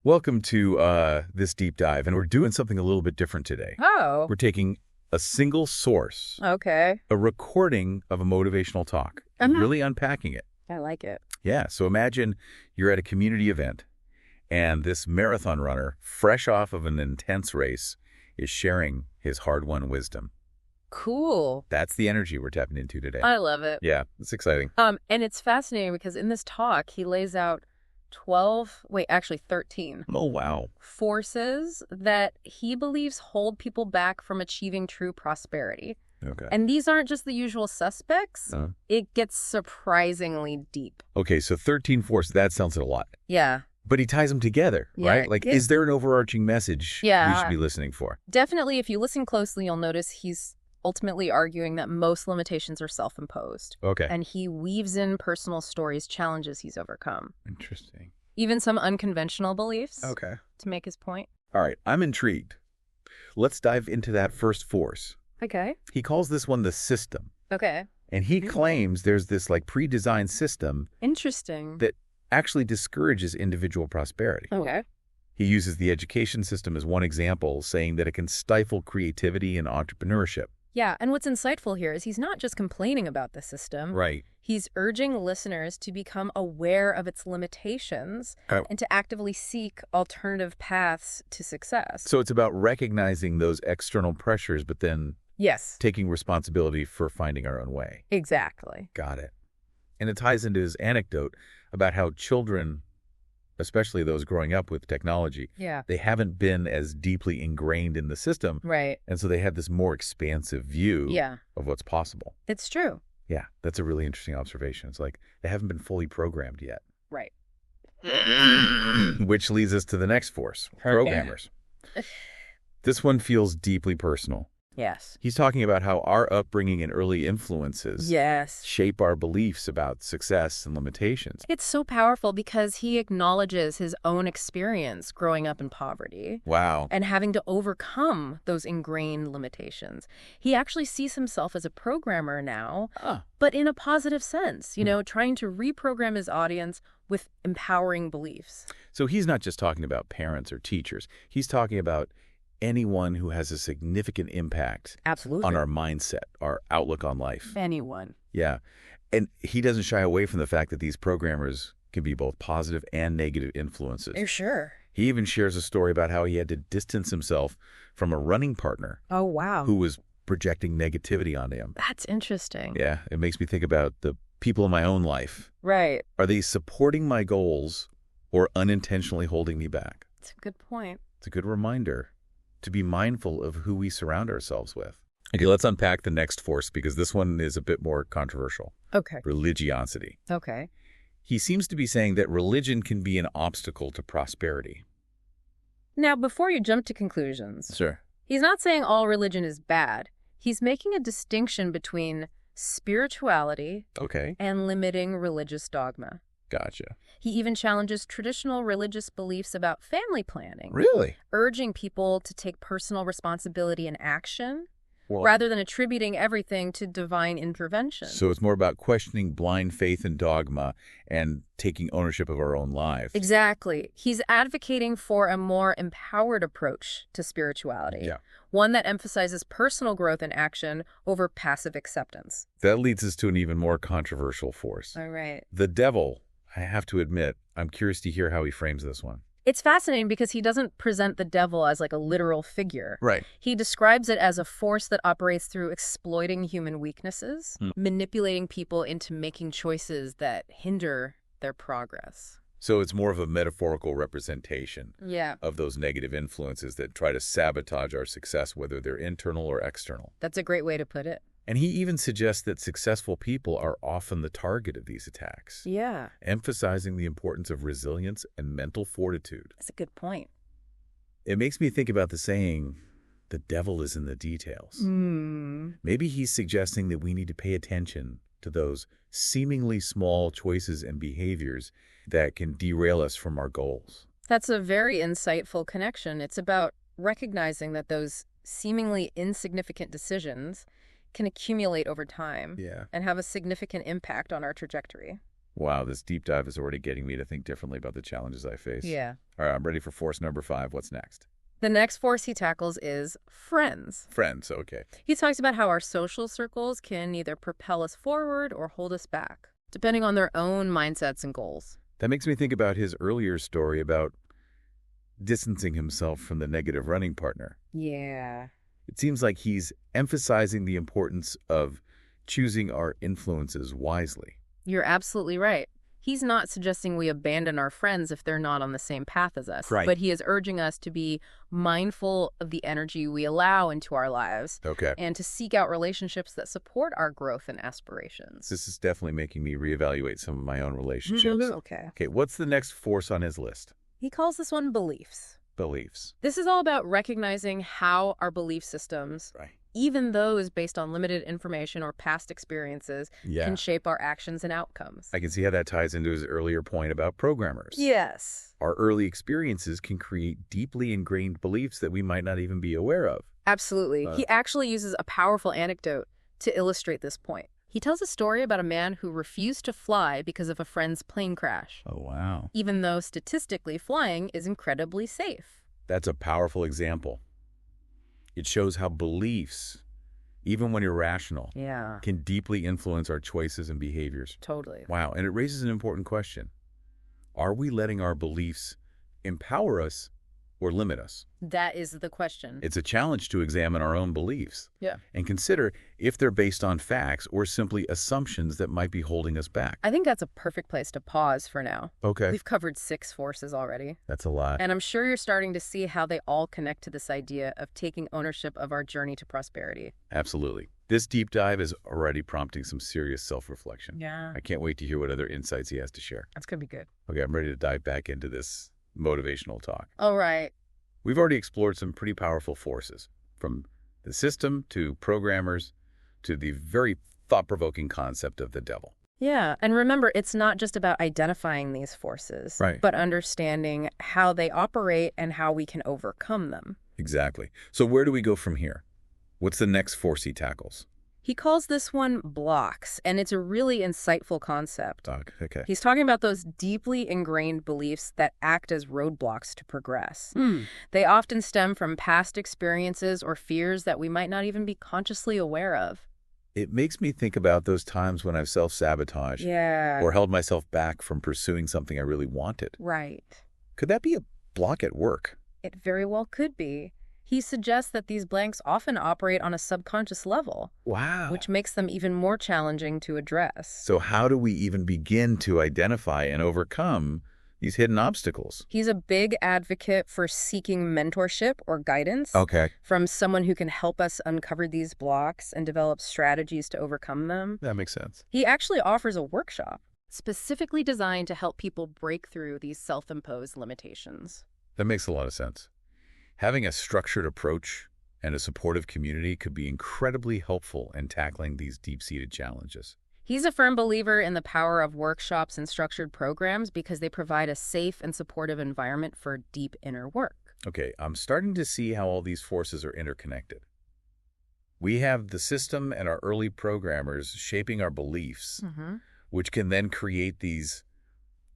Welcome to this deep dive, and we're doing something a little bit different today. Oh, We're taking a single source, okay. a recording of a motivational talk, and really unpacking it. I like it. Yeah, so imagine you're at a community event, and this marathon runner, fresh off of an intense race, is sharing his hard-won wisdom. Cool. That's the energy we're tapping into today. I love it. Yeah, it's exciting. And it's fascinating because in this talk, he lays out 13 Oh, wow. forces that he believes hold people back from achieving true prosperity. Okay. And these aren't just the usual suspects. It gets surprisingly deep. Okay, so 13 forces, that sounds a lot. Yeah. But he ties them together, Yeah, right? Like, is there an overarching message we should be listening for? Definitely, if you listen closely, you'll notice he's ultimately arguing that most limitations are self-imposed. Okay. And he weaves in personal stories, challenges he's overcome. Interesting. Even some unconventional beliefs. Okay. To make his point. All right, I'm intrigued. Let's dive into that first force. Okay. He calls this one the system. Okay. And he claims there's this like pre-designed system Interesting. that actually discourages individual prosperity. Okay. He uses the education system as one example, saying that it can stifle creativity and entrepreneurship. Yeah, and what's insightful here is he's not just complaining about the system. Right. He's urging listeners to become aware of its limitations and to actively seek alternative paths to success. So it's about recognizing those external pressures, but then Yes. taking responsibility for finding our own way. Exactly. Got it. And it ties into his anecdote about how children, especially those growing up with technology, Yeah. they haven't been as deeply ingrained in the system. Right. And so they have this more expansive view of what's possible. It's true. Yeah, that's a really interesting observation. It's like they haven't been fully programmed yet. Right. Which leads us to the next force, programmers. This one feels deeply personal. Yes. He's talking about how our upbringing and early influences Yes. shape our beliefs about success and limitations. It's so powerful because he acknowledges his own experience growing up in poverty Wow. and having to overcome those ingrained limitations. He actually sees himself as a programmer now, but in a positive sense, trying to reprogram his audience with empowering beliefs. So he's not just talking about parents or teachers. He's talking about anyone who has a significant impact Absolutely. on our mindset, our outlook on life. Anyone. Yeah. And he doesn't shy away from the fact that these programmers can be both positive and negative influences. You're sure? He even shares a story about how he had to distance himself from a running partner Oh, wow. who was projecting negativity onto him. That's interesting. Yeah, it makes me think about the people in my own life. Right. Are they supporting my goals or unintentionally holding me back? That's a good point. It's a good reminder to be mindful of who we surround ourselves with. Okay, let's unpack the next force because this one is a bit more controversial. Okay. Religiosity. Okay. He seems to be saying that religion can be an obstacle to prosperity. Now, before you jump to conclusions, Sure. he's not saying all religion is bad. He's making a distinction between spirituality Okay. and limiting religious dogma. Gotcha. He even challenges traditional religious beliefs about family planning, Really? urging people to take personal responsibility and action Well, rather than attributing everything to divine intervention. so it's more about questioning blind faith and dogma and taking ownership of our own lives. Exactly. He's advocating for a more empowered approach to spirituality, Yeah. one that emphasizes personal growth and action over passive acceptance. That leads us to an even more controversial force. All right. The devil, I have to admit, I'm curious to hear how he frames this one. It's fascinating because he doesn't present the devil as like a literal figure. Right. He describes it as a force that operates through exploiting human weaknesses, manipulating people into making choices that hinder their progress. So it's more of a metaphorical representation Yeah, of those negative influences that try to sabotage our success, whether they're internal or external. that's a great way to put it. And he even suggests that successful people are often the target of these attacks, Yeah, emphasizing the importance of resilience and mental fortitude. that's a good point. It makes me think about the saying, the devil is in the details. Maybe he's suggesting that we need to pay attention to those seemingly small choices and behaviors that can derail us from our goals. That's a very insightful connection. It's about recognizing that those seemingly insignificant decisions can accumulate over time Yeah. and have a significant impact on our trajectory. Wow, this deep dive is already getting me to think differently about the challenges I face. Yeah. All right, I'm ready for force number 5. What's next? The next force he tackles is friends. Friends, okay. He talks about how our social circles can either propel us forward or hold us back, depending on their own mindsets and goals. That makes me think about his earlier story about distancing himself from the negative running partner. Yeah. It seems like he's emphasizing the importance of choosing our influences wisely. You're absolutely right. He's not suggesting we abandon our friends if they're not on the same path as us. Right. But he is urging us to be mindful of the energy we allow into our lives. Okay. And to seek out relationships that support our growth and aspirations. This is definitely making me reevaluate some of my own relationships. Okay. What's the next force on his list? He calls this one beliefs. Beliefs. This is all about recognizing how our belief systems, even those based on limited information or past experiences, can shape our actions and outcomes. I can see how that ties into his earlier point about programmers. Yes. Our early experiences can create deeply ingrained beliefs that we might not even be aware of. Absolutely. He actually uses a powerful anecdote to illustrate this point. He tells a story about a man who refused to fly because of a friend's plane crash. Oh, wow. Even though statistically flying is incredibly safe. That's a powerful example. It shows how beliefs, even when irrational, can deeply influence our choices and behaviors. Totally. Wow, and it raises an important question. Are we letting our beliefs empower us or limit us? That is the question. It's a challenge to examine our own beliefs and consider if they're based on facts or simply assumptions that might be holding us back. I think that's a perfect place to pause for now. Okay. We've covered 6 forces already. That's a lot. And I'm sure you're starting to see how they all connect to this idea of taking ownership of our journey to prosperity. Absolutely. This deep dive is already prompting some serious self-reflection. Yeah. I can't wait to hear what other insights he has to share. That's going to be good. Okay, I'm ready to dive back into this motivational talk. All right. We've already explored some pretty powerful forces, from the system to programmers to the very thought-provoking concept of the devil. Yeah, and remember, it's not just about identifying these forces, but understanding how they operate and how we can overcome them. Exactly. So where do we go from here? What's the next force he tackles? He calls this one blocks, and it's a really insightful concept. Okay. He's talking about those deeply ingrained beliefs that act as roadblocks to progress. They often stem from past experiences or fears that we might not even be consciously aware of. It makes me think about those times when I've self-sabotaged or held myself back from pursuing something I really wanted. Right. Could that be a block at work? It very well could be. He suggests that these blanks often operate on a subconscious level. Wow. Which makes them even more challenging to address. So how do we even begin to identify and overcome these hidden obstacles? He's a big advocate for seeking mentorship or guidance from someone who can help us uncover these blocks and develop strategies to overcome them. That makes sense. He actually offers a workshop specifically designed to help people break through these self-imposed limitations. That makes a lot of sense. Having a structured approach and a supportive community could be incredibly helpful in tackling these deep-seated challenges. He's a firm believer in the power of workshops and structured programs because they provide a safe and supportive environment for deep inner work. Okay, I'm starting to see how all these forces are interconnected. We have the system and our early programmers shaping our beliefs, which can then create these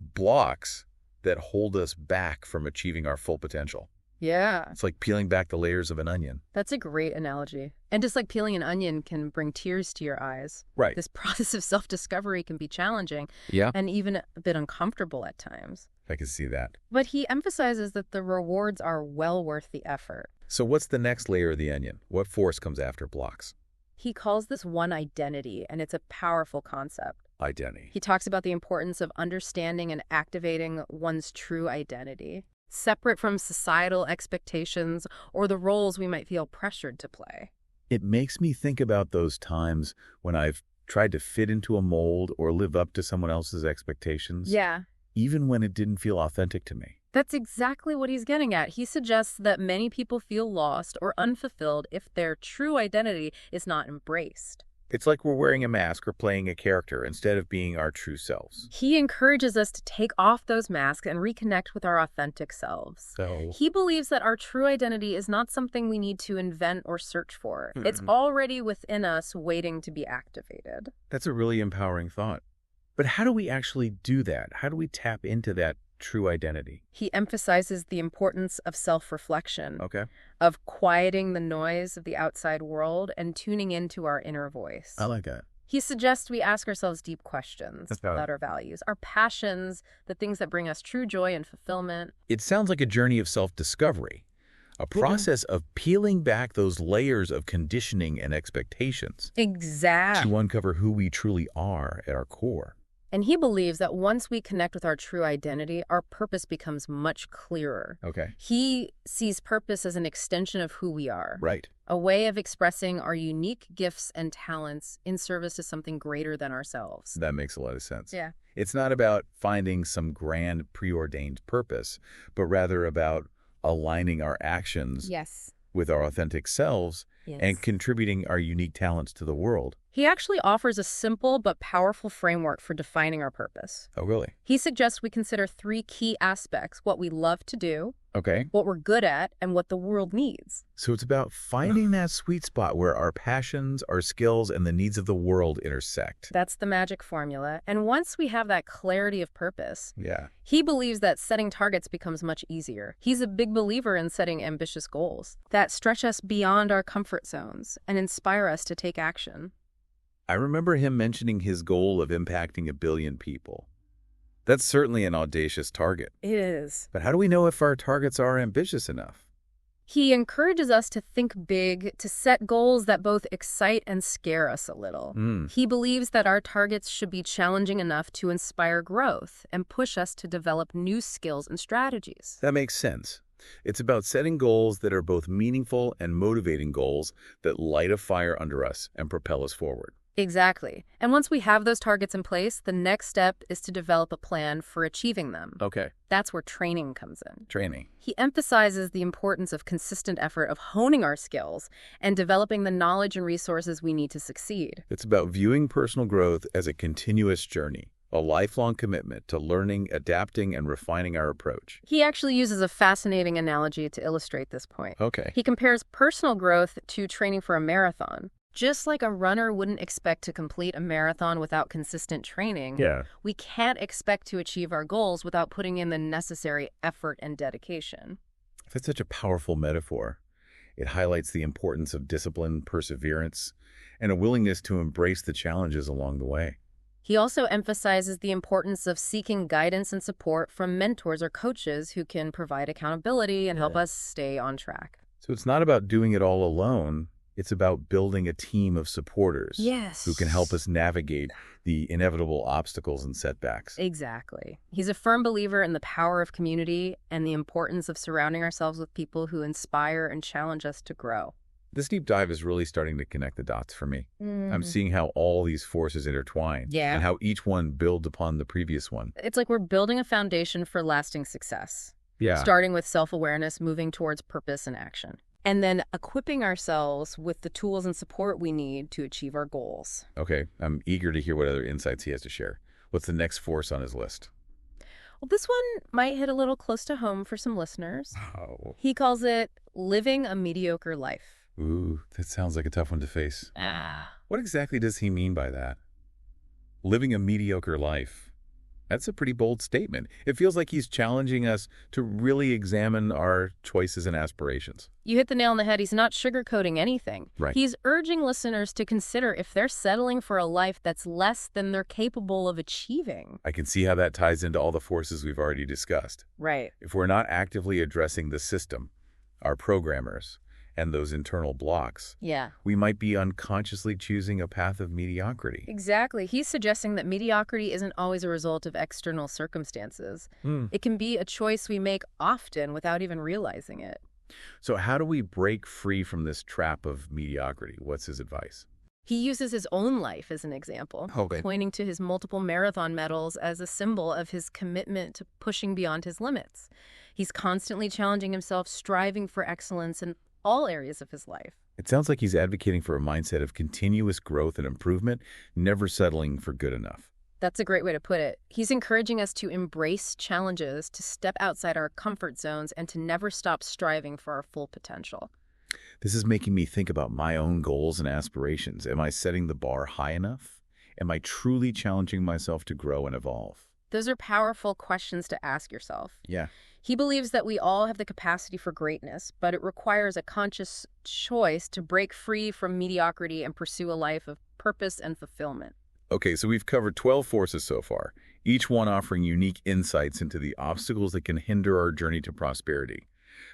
blocks that hold us back from achieving our full potential. Yeah. It's like peeling back the layers of an onion. That's a great analogy. And just like peeling an onion can bring tears to your eyes. Right. This process of self-discovery can be challenging and even a bit uncomfortable at times. I can see that. But he emphasizes that the rewards are well worth the effort. So what's the next layer of the onion? What force comes after blocks? He calls this one identity, and it's a powerful concept. Identity. He talks about the importance of understanding and activating one's true identity, separate from societal expectations or the roles we might feel pressured to play. It makes me think about those times when I've tried to fit into a mold or live up to someone else's expectations. Yeah. Even when it didn't feel authentic to me. That's exactly what he's getting at. He suggests that many people feel lost or unfulfilled if their true identity is not embraced. It's like we're wearing a mask or playing a character instead of being our true selves. He encourages us to take off those masks and reconnect with our authentic selves. He believes that our true identity is not something we need to invent or search for. It's already within us waiting to be activated. That's a really empowering thought. But how do we actually do that? How do we tap into that true identity? He emphasizes the importance of self-reflection, Okay. of quieting the noise of the outside world and tuning into our inner voice. I like that. He suggests we ask ourselves deep questions about our values, our passions, the things that bring us true joy and fulfillment. It sounds like a journey of self-discovery, a process of peeling back those layers of conditioning and expectations Exactly. to uncover who we truly are at our core. And he believes that once we connect with our true identity, our purpose becomes much clearer. Okay. He sees purpose as an extension of who we are. Right. A way of expressing our unique gifts and talents in service to something greater than ourselves. That makes a lot of sense. Yeah. It's not about finding some grand preordained purpose, but rather about aligning our actions with our authentic selves and contributing our unique talents to the world. He actually offers a simple but powerful framework for defining our purpose. Oh, really? He suggests we consider 3 key aspects: what we love to do, Okay. what we're good at, and what the world needs. So it's about finding that sweet spot where our passions, our skills, and the needs of the world intersect. That's the magic formula. And once we have that clarity of purpose, Yeah. he believes that setting targets becomes much easier. He's a big believer in setting ambitious goals that stretch us beyond our comfort zones and inspire us to take action. I remember him mentioning his goal of impacting 1 billion people. That's certainly an audacious target. It is. But how do we know if our targets are ambitious enough? He encourages us to think big, to set goals that both excite and scare us a little. He believes that our targets should be challenging enough to inspire growth and push us to develop new skills and strategies. That makes sense. It's about setting goals that are both meaningful and motivating goals that light a fire under us and propel us forward. Exactly. And once we have those targets in place, the next step is to develop a plan for achieving them. Okay. That's where training comes in. Training. He emphasizes the importance of consistent effort of honing our skills and developing the knowledge and resources we need to succeed. It's about viewing personal growth as a continuous journey, a lifelong commitment to learning, adapting, and refining our approach. He actually uses a fascinating analogy to illustrate this point. Okay. He compares personal growth to training for a marathon. Just like a runner wouldn't expect to complete a marathon without consistent training, we can't expect to achieve our goals without putting in the necessary effort and dedication. That's such a powerful metaphor. It highlights the importance of discipline, perseverance, and a willingness to embrace the challenges along the way. He also emphasizes the importance of seeking guidance and support from mentors or coaches who can provide accountability and help us stay on track. So it's not about doing it all alone. It's about building a team of supporters who can help us navigate the inevitable obstacles and setbacks. Exactly. He's a firm believer in the power of community and the importance of surrounding ourselves with people who inspire and challenge us to grow. This deep dive is really starting to connect the dots for me. I'm seeing how all these forces intertwine and how each one builds upon the previous one. It's like we're building a foundation for lasting success. Yeah. Starting with self-awareness, moving towards purpose and action. And then equipping ourselves with the tools and support we need to achieve our goals. Okay, I'm eager to hear what other insights he has to share. What's the next force on his list? Well, this one might hit a little close to home for some listeners. Oh. He calls it living a mediocre life. Ooh, that sounds like a tough one to face. What exactly does he mean by that? Living a mediocre life. That's a pretty bold statement. It feels like he's challenging us to really examine our choices and aspirations. You hit the nail on the head. He's not sugarcoating anything. Right. He's urging listeners to consider if they're settling for a life that's less than they're capable of achieving. I can see how that ties into all the forces we've already discussed. Right. If we're not actively addressing the system, our programmers, and those internal blocks, we might be unconsciously choosing a path of mediocrity. Exactly. He's suggesting that mediocrity isn't always a result of external circumstances. It can be a choice we make often without even realizing it. So how do we break free from this trap of mediocrity? What's his advice? He uses his own life as an example, pointing to his multiple marathon medals as a symbol of his commitment to pushing beyond his limits. He's constantly challenging himself, striving for excellence in all areas of his life. It sounds like he's advocating for a mindset of continuous growth and improvement, never settling for good enough. That's a great way to put it. He's encouraging us to embrace challenges, to step outside our comfort zones, and to never stop striving for our full potential. This is making me think about my own goals and aspirations. Am I setting the bar high enough? Am I truly challenging myself to grow and evolve? Those are powerful questions to ask yourself. Yeah. He believes that we all have the capacity for greatness, but it requires a conscious choice to break free from mediocrity and pursue a life of purpose and fulfillment. Okay, so we've covered 12 forces so far, each one offering unique insights into the obstacles that can hinder our journey to prosperity.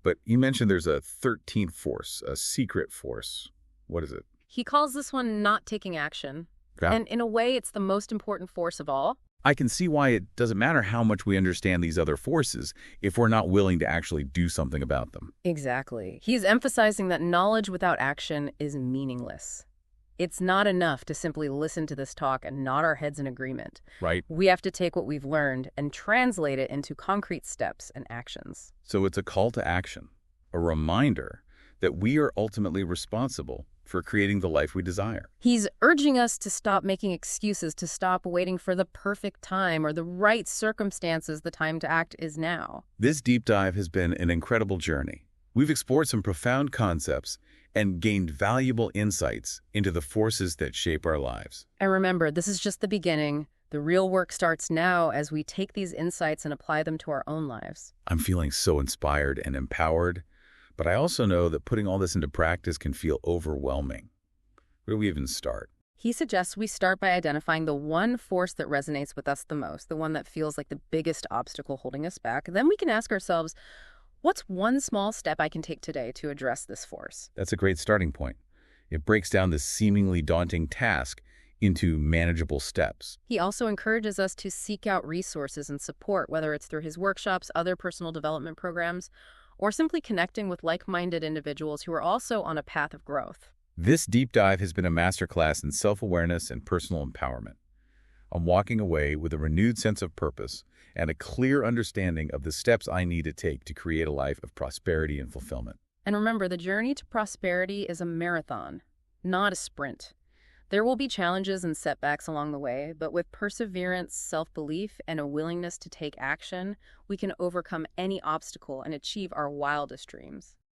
But you mentioned there's a 13th force, a secret force. What is it? He calls this one not taking action. Yeah. And in a way, it's the most important force of all. I can see why it doesn't matter how much we understand these other forces if we're not willing to actually do something about them. Exactly. He's emphasizing that knowledge without action is meaningless. It's not enough to simply listen to this talk and nod our heads in agreement. Right. We have to take what we've learned and translate it into concrete steps and actions. So it's a call to action, a reminder that we are ultimately responsible for creating the life we desire. He's urging us to stop making excuses, to stop waiting for the perfect time or the right circumstances. The time to act is now. This deep dive has been an incredible journey. We've explored some profound concepts and gained valuable insights into the forces that shape our lives. And remember, this is just the beginning. The real work starts now as we take these insights and apply them to our own lives. I'm feeling so inspired and empowered, but I also know that putting all this into practice can feel overwhelming. Where do we even start? He suggests we start by identifying the one force that resonates with us the most, the one that feels like the biggest obstacle holding us back. Then we can ask ourselves, what's one small step I can take today to address this force? That's a great starting point. It breaks down this seemingly daunting task into manageable steps. He also encourages us to seek out resources and support, whether it's through his workshops, other personal development programs, or simply connecting with like-minded individuals who are also on a path of growth. This deep dive has been a masterclass in self-awareness and personal empowerment. I'm walking away with a renewed sense of purpose and a clear understanding of the steps I need to take to create a life of prosperity and fulfillment. And remember, the journey to prosperity is a marathon, not a sprint. There will be challenges and setbacks along the way, but with perseverance, self-belief, and a willingness to take action, we can overcome any obstacle and achieve our wildest dreams.